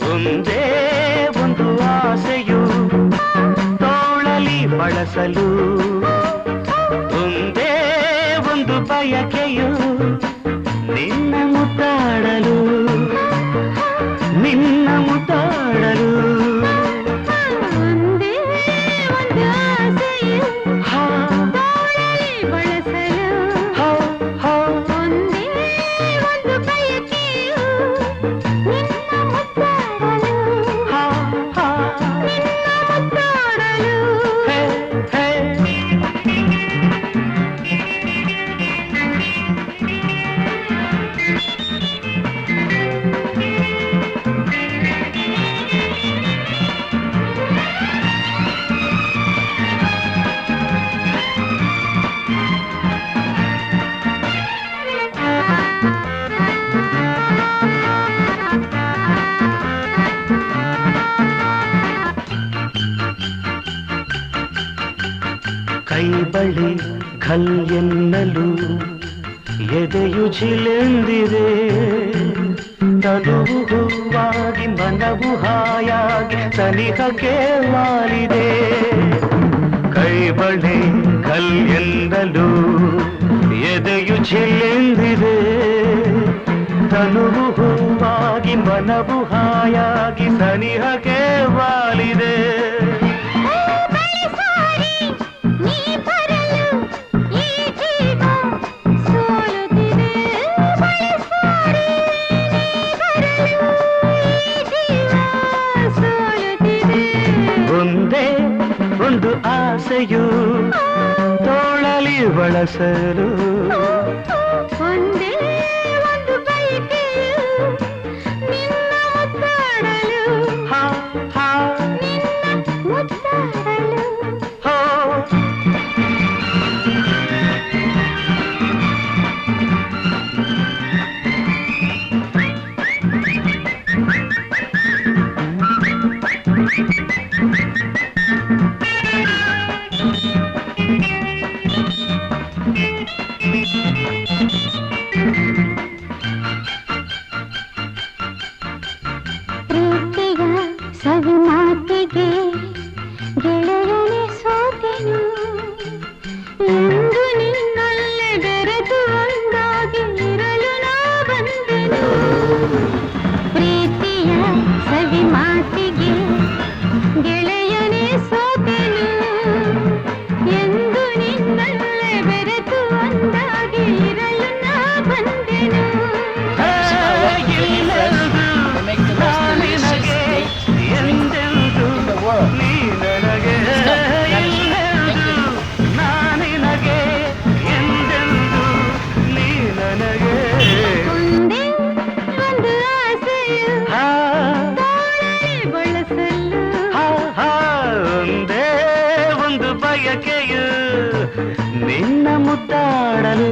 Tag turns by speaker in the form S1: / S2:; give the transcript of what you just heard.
S1: ಒಂದೇ ಒಂದು ಆಸೆಯು ತೋಳಲಿ ಬಳಸಲು, ಒಂದೇ ಒಂದು ಬಯಕೆಯು ನಿನ್ನ ಮುದ್ದಾಡಲು, ನಿನ್ನ ಮುದ್ದಾಡಲು.
S2: ಒಂದೇ ಒಂದು ಆಸೆಯು ತೋಳಲಿ ಬಳಸಲು, ಒಂದೇ ಒಂದು ಬಯಕೆಯು ನಿನ್ನ ಮುದ್ದಾಡಲು, ನಿನ್ನ ಮುದ್ದಾಡಲು.
S1: ಕೈ ಬಳಿ ಖಲ್ ಎನ್ನಲು ಎದೆಯು ಜಿಲೆಂದಿದೆ, ತನುವು ಹೂವಾಗಿ ಮನವು ಹಾಯಾಗಿ ಸನಿಹಕ್ಕೆ ವಾಲಿದೆ. ಕೈ ಬಳಿ ಖಲ್ ಎನ್ನಲು ಎದೆಯು ಜಿಲೆಂದಿದೆ, ತನುವು ಹೂವಾಗಿ ಮನವು ಹಾಯಾಗಿ ಸನಿಹಕ್ಕೆ ವಾಲಿದೆ. ಒಂದೇ ಒಂದು ಆಸೆಯು ತೋಳಲಿ ಬಳಸಲು,
S2: ಒಂದೇ ಒಂದು ಬಯಕೆಯು ನಿನ್ನ ಮುದ್ದಾಡಲು, ನಿನ್ನ ಮುದ್ದಾಡಲು. ಪ್ರೀತಿಯ ಸವಿ ಮಾತಿಗೆ ಗೆಳೆಯನೇ ಸೋತೆನು, ಎಂದು ನಿನ್ನಲ್ಲೇ ಬೆರೆತು ಒಂದಾಗಿ ಇರಲು ನಾ ಬಂದೆನು. ಪ್ರೀತಿಯ ಸವಿ ಮಾತಿಗೆ ಗೆಳೆಯನೇ ಸೋತೆನು, ಎಂದು ನಿನ್ನಲ್ಲೇ ಬೆರೆತು ಒಂದಾಗಿ ಇರಲು ನಾ ಬಂದೆನು. ಒಂದೇ ಒಂದು ಆಸೆಯು ತೋಳಲಿ ಬಳಸಲು,
S1: ಒಂದೇ ಒಂದು ಬಯಕೆಯು ನಿನ್ನ ಮುದ್ದಾಡಲು.